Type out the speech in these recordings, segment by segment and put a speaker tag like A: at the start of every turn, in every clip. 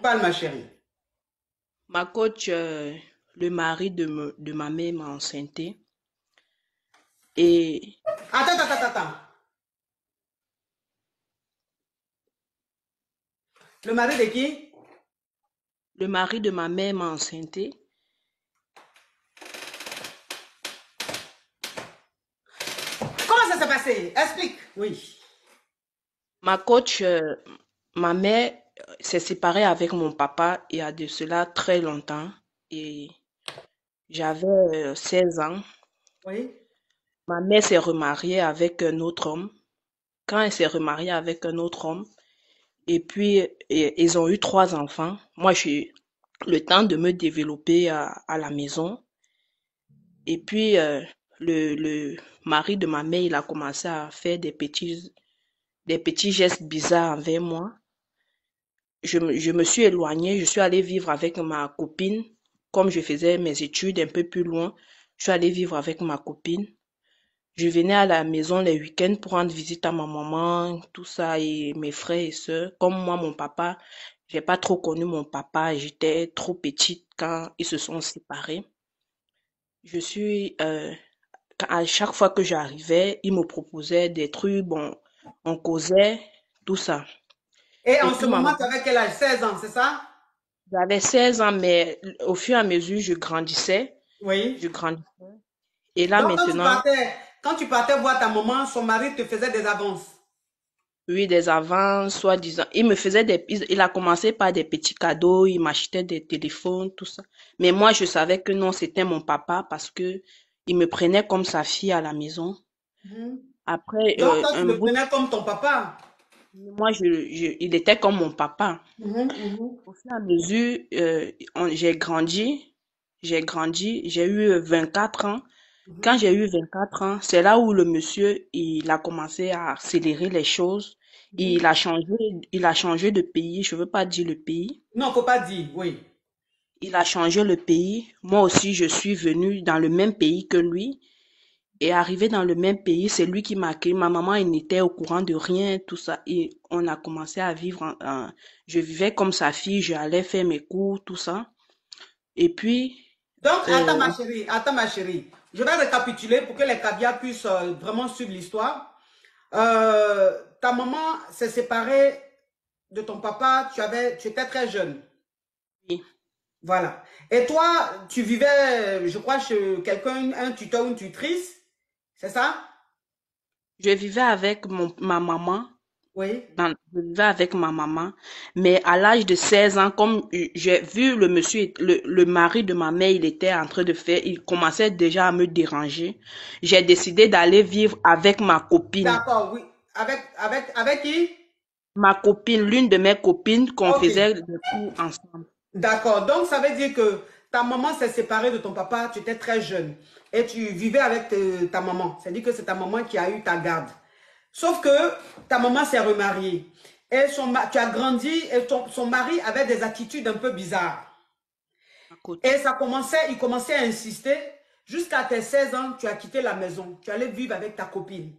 A: Parle, ma chérie.
B: Ma coach, le mari de ma mère m'a enceinté et
A: Attends, attends, attends, attends. Le mari de qui?
B: le mari de ma mère m'a enceinté.
A: Comment ça s'est passé? Explique. Oui.
B: Ma coach, ma mère s'est séparée avec mon papa il y a de cela très longtemps et j'avais 16 ans.
A: Oui.
B: Ma mère s'est remariée avec un autre homme. Quand elle s'est remariée avec un autre homme, et puis ils ont eu 3 enfants. Moi, j'ai eu le temps de me développer à la maison. Et puis, le mari de ma mère, il a commencé à faire des petits gestes bizarres envers moi. Je me suis éloignée, je suis allée vivre avec ma copine. Comme je faisais mes études un peu plus loin, je suis allée vivre avec ma copine. Je venais à la maison les week-ends pour rendre visite à ma maman, tout ça, et mes frères et sœurs. Comme moi, mon papa, j'ai pas trop connu mon papa, j'étais trop petite quand ils se sont séparés. Je suis, à chaque fois que j'arrivais, il me proposait des trucs, bon, on causait, tout ça.
A: Et
B: Et
A: en ce
B: puis ma
A: moment,
B: maman,
A: tu avais quel âge? 16 ans, c'est ça?
B: j'avais 16 ans, mais au fur et à mesure, je grandissais,
A: Oui.
B: je grandissais. Et là
A: Donc,
B: maintenant,
A: quand tu partais voir ta maman, son mari te faisait des avances.
B: oui, des avances, soi-disant. Il a commencé par des petits cadeaux, il m'achetait des téléphones, tout ça. Mais moi, je savais que non, c'était mon papa parce que il me prenait comme sa fille à la maison.
A: Mhm.
B: Après,
A: Donc, toi, tu
B: un
A: le
B: bout,
A: prenais comme ton papa.
B: moi, il était comme mon papa.
A: Mhm, mhm,
B: Au fur et à mesure, j'ai eu 24 ans. Quand
A: mhm.
B: j'ai eu 24 ans, c'est là où le monsieur, il a commencé à accélérer les choses.
A: Mhm.
B: Il a changé de pays. Je veux pas dire le pays.
A: Non, faut pas dire, oui.
B: Il a changé le pays. Moi aussi, je suis venue dans le même pays que lui. Et arrivé dans le même pays, c'est lui qui m'a accueilli. Ma maman, elle n'était au courant de rien, tout ça. Et on a commencé à vivre. Je vivais comme sa fille, j'allais faire mes cours, tout ça. Et puis,
A: Donc,
B: euh,
A: attends ma chérie. Je vais récapituler pour que les caviars puissent vraiment suivre l'histoire. Ta maman s'est séparée de ton papa, tu étais très jeune.
B: oui,
A: Voilà. Et toi, tu vivais, je crois, chez quelqu'un, un tuteur ou une tutrice, c'est ça?
B: je vivais avec ma maman.
A: Oui.
B: Je vivais avec ma maman, mais à l'âge de 16 ans, comme j'ai vu le monsieur, le mari de ma mère, il était en train de faire, il commençait déjà à me déranger. J'ai décidé d'aller vivre avec ma copine.
A: D'accord, oui. Avec qui?
B: Ma copine, l'une de mes copines, qu'on
A: Ok.
B: faisait des cours ensemble.
A: D'accord. Donc, ça veut dire que ta maman s'est séparée de ton papa, tu étais très jeune. Et tu vivais avec ta maman. C'est-à-dire que c'est ta maman qui a eu ta garde. Sauf que ta maman s'est remariée. Et tu as grandi et son mari avait des attitudes un peu bizarres.
B: Ma
A: Et
B: coach,
A: il commençait à insister. Jusqu'à tes 16 ans, tu as quitté la maison. Tu allais vivre avec ta copine.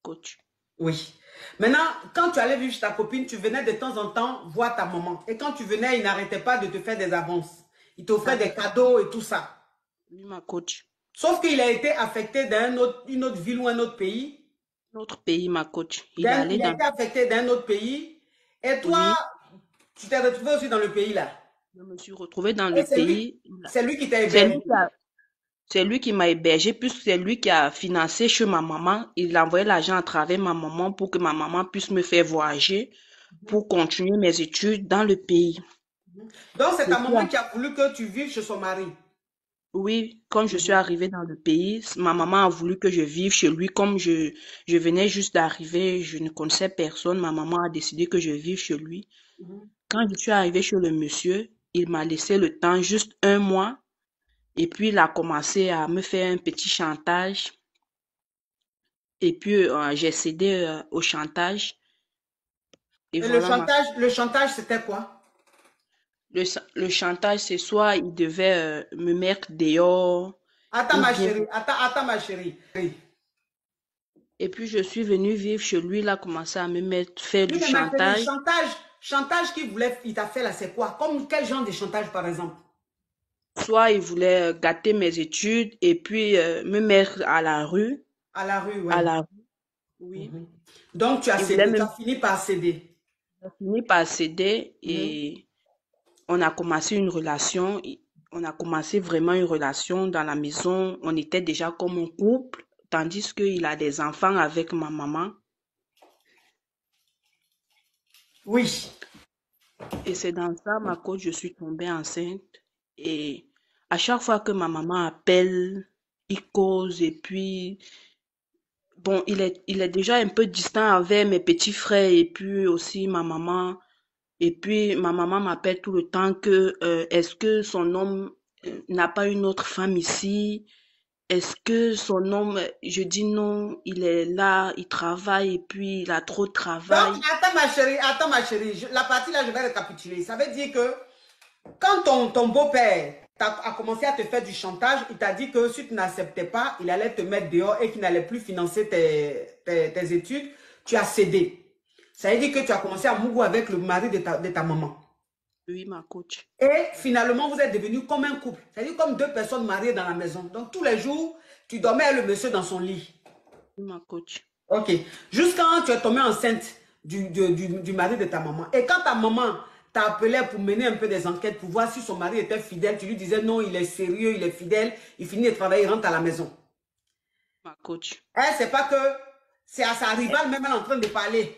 B: coach.
A: Oui. Maintenant, quand tu allais vivre chez ta copine, tu venais de temps en temps voir ta maman. Et quand tu venais, il n'arrêtait pas de te faire des avances. Il t'offrait des cadeaux et tout ça.
B: Oui, ma coach.
A: Sauf qu'il a été affecté une autre ville ou un autre pays.
B: Notre pays, ma coach. Il est allé
A: Il a
B: dans,
A: été affecté d'un autre pays. Et toi,
B: oui,
A: tu t'es retrouvé aussi dans le pays là.
B: je me suis retrouvée dans
A: Et
B: le pays.
A: c'est lui qui t'a
B: C'est
A: hébergé.
B: lui qui a C'est lui qui m'a hébergé, puisque c'est lui qui a financé chez ma maman. Il a envoyé l'argent à travers ma maman pour que ma maman puisse me faire voyager pour continuer mes études dans le pays.
A: Donc, c'est
B: Je
A: ta
B: suis
A: maman
B: à-
A: qui a voulu que tu vives chez son mari.
B: Oui, quand je suis
A: Mhm.
B: arrivée dans le pays, ma maman a voulu que je vive chez lui. Comme je venais juste d'arriver, je ne connaissais personne. Ma maman a décidé que je vive chez lui.
A: Mhm.
B: Quand je suis arrivée chez le monsieur, il m'a laissé le temps, juste un mois. Et puis, il a commencé à me faire un petit chantage. Et puis, j'ai cédé au chantage. Et
A: Et
B: voilà,
A: le chantage, c'était quoi?
B: le chantage, c'est soit il devait me mettre dehors,
A: Attends,
B: ou
A: ma
B: bien.
A: chérie, attends, ma chérie. Oui.
B: Et puis, je suis venue vivre chez lui, il a commencé à me mettre, faire
A: Oui,
B: du
A: mais ma chérie,
B: chantage.
A: chantage il t'a fait là, c'est quoi? Comme quel genre de chantage, par exemple?
B: Soit il voulait gâter mes études et puis me mettre à la rue,
A: À la rue,
B: à
A: oui.
B: la rue, oui.
A: Mhm. Donc, tu as
B: Il voulait
A: cédé, tu as
B: même
A: fini par céder.
B: finir par céder
A: Mhm.
B: et on a commencé une relation. On a commencé vraiment une relation dans la maison. On était déjà comme un couple, tandis qu'il a des enfants avec ma maman.
A: Oui.
B: Et c'est dans ça, ma coach, je suis tombée enceinte. Et à chaque fois que ma maman appelle, il cause. Et puis, bon, il est déjà un peu distant avec mes petits frères et puis aussi ma maman. Et puis, ma maman m'appelle tout le temps que, est-ce que son homme n'a pas une autre femme ici? Est-ce que son homme, je dis non, il est là, il travaille et puis il a trop de
A: Donc,
B: travail.
A: attends ma chérie, la partie là, je vais récapituler. Ça veut dire que quand ton beau-père a commencé à te faire du chantage, il t'a dit que si tu n'acceptais pas, il allait te mettre dehors et qu'il n'allait plus financer tes études, tu as cédé. Ça veut dire que tu as commencé à mourir avec le mari de ta maman.
B: Oui, ma coach.
A: Et finalement, vous êtes devenus comme un couple. C'est-à-dire comme deux personnes mariées dans la maison. Donc, tous les jours, tu dormais avec le monsieur dans son lit.
B: Oui, ma coach.
A: Ok. Jusqu'à quand tu es tombée enceinte du mari de ta maman. Et quand ta maman t'a appelé pour mener un peu des enquêtes pour voir si son mari était fidèle, tu lui disais non, il est sérieux, il est fidèle, il finit de travailler, il rentre à la maison.
B: Ma coach.
A: Elle, c'est pas que c'est à sa rivale, même elle est en train de parler.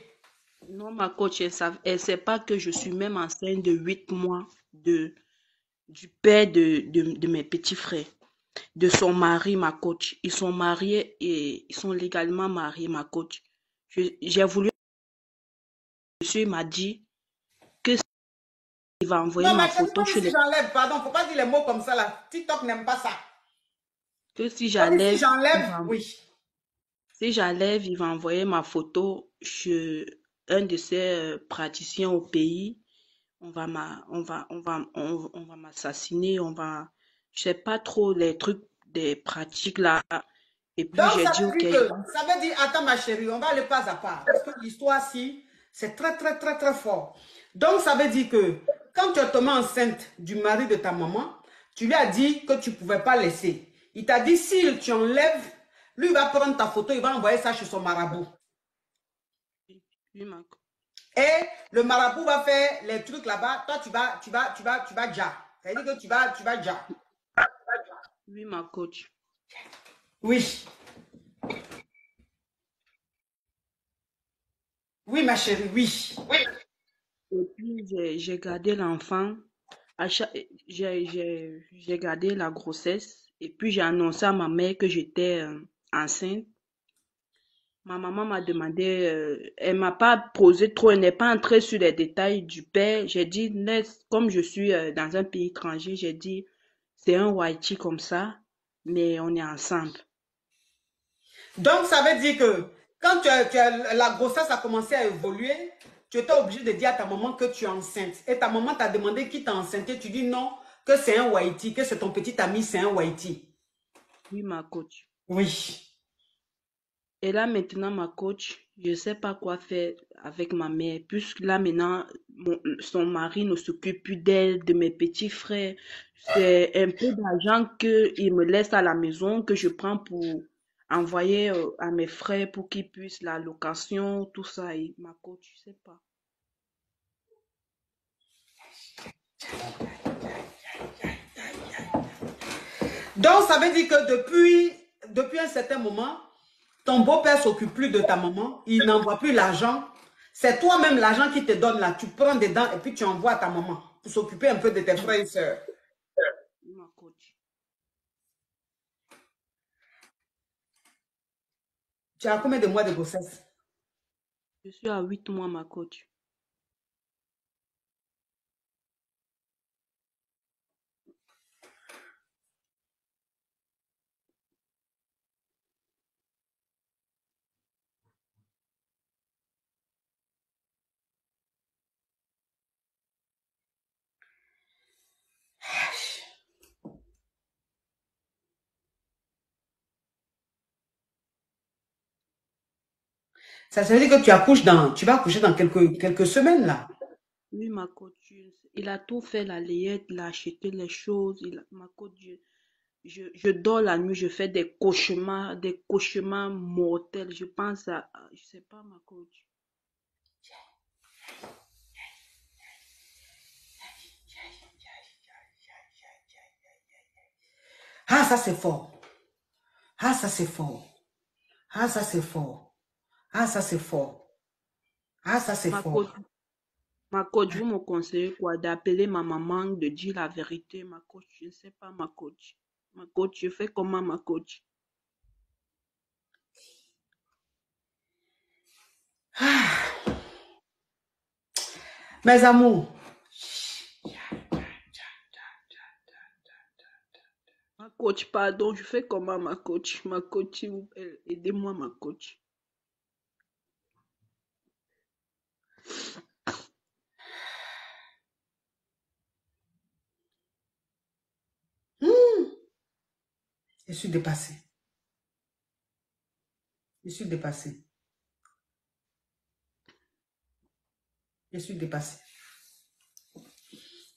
B: Non, ma coach, elle sait pas que je suis même enceinte de 8 mois de, du père de mes petits frères, de son mari, ma coach. Ils sont mariés et ils sont légalement mariés, ma coach. J'ai voulu, le monsieur m'a dit que il va envoyer
A: Non,
B: ma
A: ma chérie,
B: photo
A: pas dit
B: chez
A: si
B: les,
A: j'enlève, pardon, faut pas dire les mots comme ça là. TikTok n'aime pas ça.
B: que si
A: Faut dire si
B: j'enlève,
A: j'enlève, oui.
B: si j'enlève, il va envoyer ma photo chez un de ses praticiens au pays. On va m'assassiner, je sais pas trop les trucs, des pratiques là. Et puis
A: Donc,
B: j'ai dit, ok,
A: ça veut dire, attends ma chérie, on va aller pas à pas, parce que l'histoire-ci, c'est très, très, très, très fort. Donc, ça veut dire que quand tu es tombée enceinte du mari de ta maman, tu lui as dit que tu ne pouvais pas laisser. Il t'a dit, si tu enlèves, lui il va prendre ta photo, il va envoyer ça chez son marabout.
B: oui,
A: Et le marabout va faire les trucs là-bas, toi tu vas déjà. C'est-à-dire que tu vas déjà.
B: oui, ma coach.
A: Oui, oui ma chérie, oui.
B: Et puis j'ai gardé l'enfant. J'ai gardé la grossesse. Et puis j'ai annoncé à ma mère que j'étais enceinte. Ma maman m'a demandé, elle m'a pas posé trop, elle n'est pas entrée sur les détails du père. J'ai dit, comme je suis dans un pays étranger, j'ai dit, c'est un Whitey comme ça, mais on est ensemble.
A: Donc, ça veut dire que quand la grossesse a commencé à évoluer, tu étais obligé de dire à ta maman que tu es enceinte. Et ta maman t'a demandé qui t'a enceinte. Tu dis non, que c'est un Whitey, que c'est ton petit ami, c'est un Whitey.
B: Oui, ma coach.
A: Oui.
B: Et là maintenant, ma coach, je sais pas quoi faire avec ma mère, puisque là maintenant, son mari ne s'occupe plus d'elle, de mes petits frères. C'est un peu d'argent qu'il me laisse à la maison, que je prends pour envoyer à mes frères pour qu'ils puissent la location, tout ça. Et ma coach, je sais pas.
A: Donc, ça veut dire que depuis un certain moment, ton beau-père ne s'occupe plus de ta maman, il n'envoie plus l'argent. C'est toi-même l'argent qui te donne là. Tu prends dedans et puis tu envoies à ta maman pour s'occuper un peu de tes frères et sœurs.
B: Oui, ma coach.
A: Tu as combien de mois de grossesse?
B: Je suis à 8 mois, ma coach.
A: Ça veut dire que tu vas accoucher dans quelques semaines là.
B: Oui, ma coach, il a tout fait, la layette, il a acheté les choses, ma coach, je dors la nuit, je fais des cauchemars mortels. Je pense je sais pas, ma coach.
A: Ah, ça c'est fort. Ah, ça c'est fort. Ah, ça c'est fort. Ah, ça c'est fort. Ah, ça c'est
B: Ma
A: fort.
B: coach, ma coach, vous me conseillez quoi? D'appeler ma maman, de dire la vérité, ma coach, je ne sais pas, ma coach. Ma coach, je fais comment, ma coach?
A: Ah, mes amours,
B: Ma coach, pardon, je fais comment, ma coach? Ma coach, s'il vous plaît, aidez-moi, ma coach.
A: je suis dépassée. Je suis dépassée. Je suis dépassée.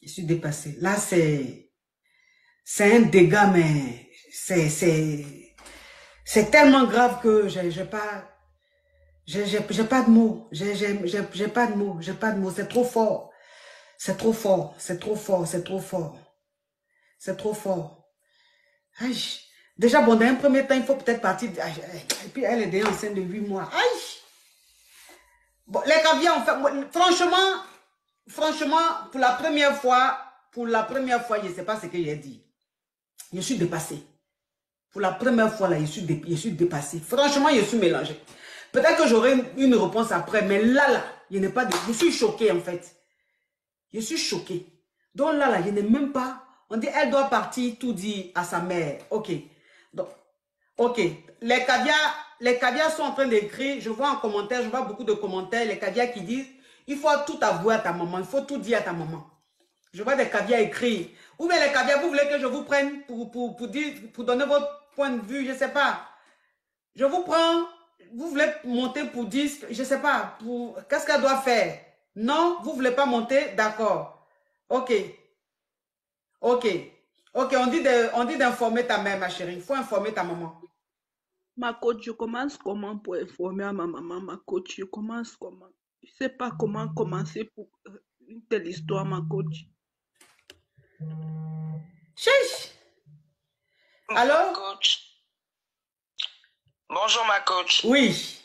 A: Je suis dépassée. Là, c'est un dégât, mais c'est tellement grave que j'ai pas de mots. J'ai pas de mots. J'ai pas de mots. C'est trop fort. C'est trop fort. C'est trop fort. C'est trop fort. C'est trop fort. Aïe. Déjà, bon, dans un premier temps, il faut peut-être partir. Aïe, aïe. Et puis, elle est déjà enceinte de 8 mois. Aïe. Bon, les caviars, en fait, franchement, pour la première fois, je ne sais pas ce que j'ai dit. Je suis dépassée. Pour la première fois, là, je suis dépassée. Franchement, je suis mélangée. Peut-être que j'aurai une réponse après, mais là, je n'ai pas de... Je suis choquée, en fait. Je suis choquée. Donc là, je n'ai même pas... On dit, elle doit partir tout dire à sa mère. OK. Donc, OK. Les caviars sont en train d'écrire. Je vois en commentaire, je vois beaucoup de commentaires. Les caviars qui disent, il faut tout avouer à ta maman. Il faut tout dire à ta maman. Je vois des caviars écrire. Ou bien les caviars, vous voulez que je vous prenne pour donner votre point de vue, je ne sais pas. Je vous prends, vous voulez monter pour dire, je ne sais pas, qu'est-ce qu'elle doit faire? Non, vous ne voulez pas monter? D'accord. OK. OK. OK, on dit d'informer ta mère, ma chérie. Il faut informer ta maman.
B: Ma coach, je commence comment pour informer à ma maman, ma coach? Je commence comment? Je ne sais pas comment commencer pour une telle histoire, ma coach.
A: Chiche. Alors?
C: Coach. Bonjour ma coach.
A: Oui.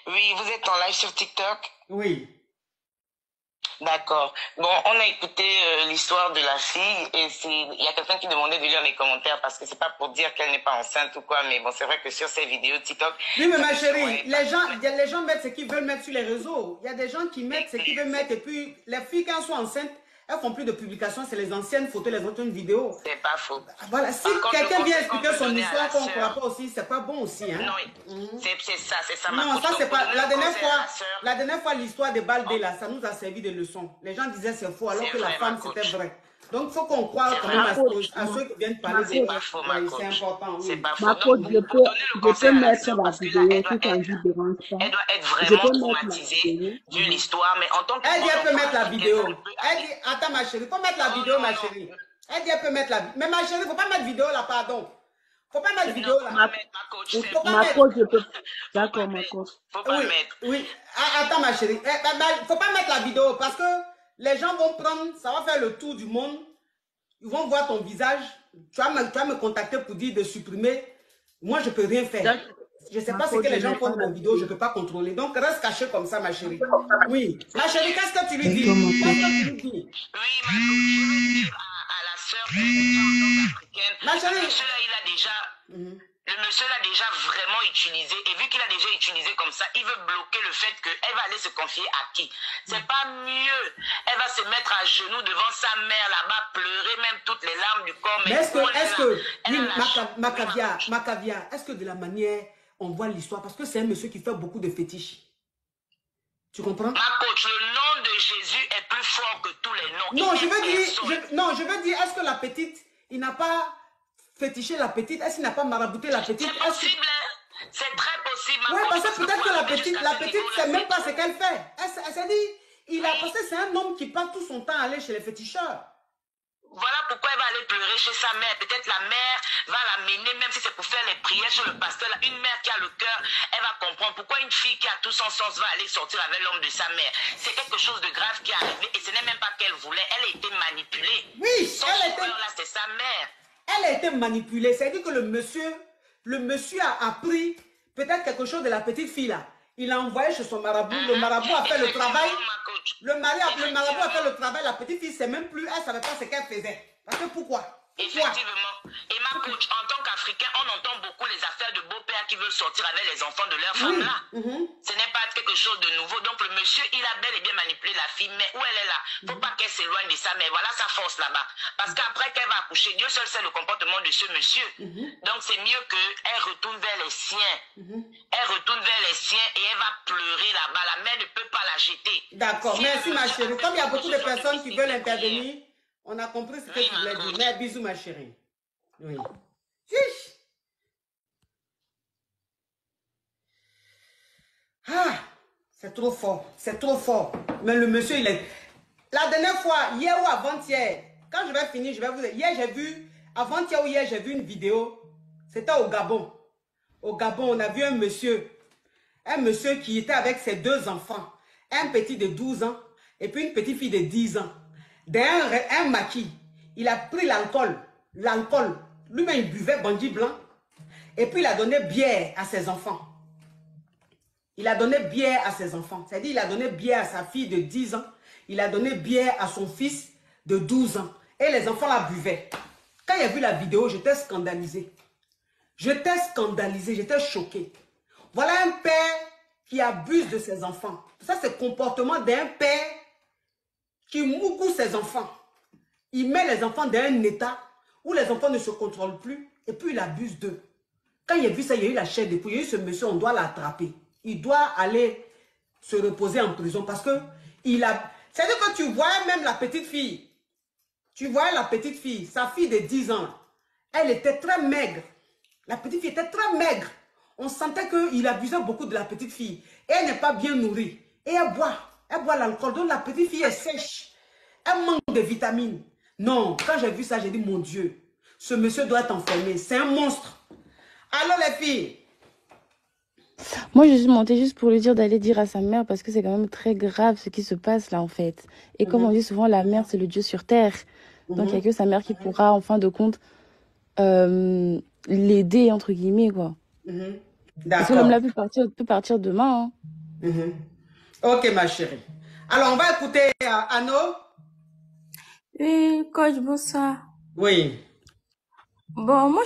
C: Oui, vous êtes en live sur TikTok?
A: Oui.
C: D'accord. Bon, on a écouté l'histoire de la fille et il y a quelqu'un qui demandait de lire les commentaires parce que c'est pas pour dire qu'elle n'est pas enceinte ou quoi, mais bon, c'est vrai que sur ces vidéos TikTok...
A: Oui, mais ma chérie, les gens mettent ce qu'ils veulent mettre sur les réseaux. Il y a des gens qui mettent ce qu'ils veulent mettre et puis les filles, quand elles sont enceintes, elles font plus de publications, c'est les anciennes photos, les anciennes vidéos.
C: C'est pas faux.
A: Voilà, si quelqu'un vient expliquer son histoire qu'on ne croit pas aussi, c'est pas bon aussi. Hein?
C: Non, c'est ça ma
A: Non,
C: coach.
A: ça c'est pas.
C: La
A: dernière fois, l'histoire de Baldé, là, ça nous a servi de leçon. Les gens disaient c'est faux, alors que la femme c'était vrai. Donc, il faut qu'on croie quand même à ceux qui viennent parler de c'est important.
C: C'est pas faux.
B: Ma coach, je peux mettre la vidéo si ça ne vous dérange pas.
C: Elle doit être vraiment traumatisée de l'histoire, mais en tant que...
A: Elle dit elle peut mettre la vidéo. Elle dit, attends ma chérie, il faut mettre la vidéo ma chérie. Elle dit elle peut mettre la vidéo. Mais ma chérie, il ne faut pas mettre vidéo là, pardon. Faut pas mettre vidéo là.
B: Ma coach, je peux. D'accord, ma coach.
C: Faut pas mettre.
A: Oui, attends ma chérie. Faut pas mettre la vidéo parce que les gens vont prendre, ça va faire le tour du monde. Ils vont voir ton visage. Tu vas me contacter pour dire de supprimer. Moi, je ne peux rien faire. Je ne sais pas ce que les gens font dans la vidéo, je ne peux pas contrôler. Donc, reste caché comme ça, ma chérie. Oui. Ma chérie, qu'est-ce que tu lui dis?
C: Oui, ma coach, je veux dire à la sœur africaine.
A: Ma chérie.
C: Le monsieur l'a déjà vraiment utilisé. Et vu qu'il a déjà utilisé comme ça, il veut bloquer le fait qu'elle va aller se confier à qui? C'est pas mieux. Elle va se mettre à genoux devant sa mère là-bas, pleurer même toutes les larmes du corps.
A: Mais est-ce que Macavia, est-ce que de la manière on voit l'histoire? Parce que c'est un monsieur qui fait beaucoup de fétiches. Tu comprends?
C: Ma coach, le nom de Jésus est plus fort que tous les noms.
A: Non, je veux dire, est-ce que la petite, il n'a pas fétiché la petite? Est-ce qu'il n'a pas marabouté la petite?
C: C'est possible, c'est très possible.
A: Oui, parce que peut-être que la petite ne sait même pas ce qu'elle fait. Elle s'est dit, Parce que c'est un homme qui passe tout son temps à aller chez les féticheurs.
C: Voilà pourquoi elle va aller pleurer chez sa mère. Peut-être la mère va l'amener, même si c'est pour faire les prières sur le pasteur. Une mère qui a le cœur, elle va comprendre pourquoi une fille qui a tout son sens va aller sortir avec l'homme de sa mère. C'est quelque chose de grave qui est arrivé et ce n'est même pas qu'elle voulait. Elle a été manipulée.
A: Oui,
C: son sauveur là, c'est sa mère.
A: Elle a été manipulée. C'est-à-dire que le monsieur a appris peut-être quelque chose de la petite fille là. Il a envoyé chez son marabout. Le marabout a fait le travail. Le marabout a fait le travail. La petite fille, c'est même plus, elle ne savait pas ce qu'elle faisait. Parce que pourquoi?
C: Effectivement. Et ma coach, en tant qu'Africain, on entend beaucoup les affaires de beaux-pères qui veulent sortir avec les enfants de leur femme là. Ce n'est pas quelque chose de nouveau. Donc le monsieur, il a bel et bien manipulé la fille, mais où elle est là? Faut pas qu'elle s'éloigne de sa mère. Voilà sa force là-bas. Parce qu'après qu'elle va accoucher, Dieu seul sait le comportement de ce monsieur. Donc c'est mieux qu'elle retourne vers les siens. Elle retourne vers les siens et elle va pleurer là-bas. La mère ne peut pas la jeter.
A: D'accord, merci ma chérie. Comme il y a beaucoup de personnes qui veulent intervenir, on a compris ce que tu voulais dire. Mais bisous ma chérie. Oui. Ah, c'est trop fort. C'est trop fort. Mais le monsieur, il est... La dernière fois, hier ou avant-hier, quand je vais finir, je vais vous dire. Hier, j'ai vu... Avant-hier ou hier, j'ai vu une vidéo. C'était au Gabon. Au Gabon, on a vu un monsieur qui était avec ses 2 enfants. Un petit de 12 ans et puis une petite fille de 10 ans. Un maquis. Il a pris l'alcool. L'alcool. Lui-même, il buvait bandit blanc. Et puis, il a donné bière à ses enfants. Il a donné bière à ses enfants. C'est-à-dire, il a donné bière à sa fille de 10 ans. Il a donné bière à son fils de 12 ans. Et les enfants la buvaient. Quand il a vu la vidéo, j'étais scandalisé. J'étais scandalisé, j'étais choqué. Voilà un père qui abuse de ses enfants. Ça, c'est le comportement d'un père qui mougoue ses enfants. Il met les enfants dans un état où les enfants ne se contrôlent plus et puis il abuse d'eux. Quand il a vu ça, il y a eu la chair de poule. Il y a eu ce monsieur, on doit l'attraper. Il doit aller se reposer en prison parce que il a... C'est-à-dire que tu vois même la petite fille. Tu vois la petite fille, sa fille de 10 ans. Elle était très maigre. La petite fille était très maigre. On sentait qu'il abusait beaucoup de la petite fille. Et elle n'est pas bien nourrie. Et elle boit l'alcool. Donc la petite fille est sèche. Elle manque de vitamines. Non, quand j'ai vu ça, j'ai dit, mon Dieu, ce monsieur doit être enfermé. C'est un monstre. Alors les filles.
D: Moi, je suis montée juste pour lui dire d'aller dire à sa mère parce que c'est quand même très grave ce qui se passe là en fait. Et comme on dit souvent, la mère, c'est le Dieu sur terre. Donc il n'y a que sa mère qui pourra, en fin de compte, l'aider, entre guillemets, quoi. Parce que l'homme là peut partir demain. Hein.
A: Ok, ma chérie. Alors, on va écouter Anno.
E: Oui, coach, bonsoir.
A: Oui.
E: Bon, moi,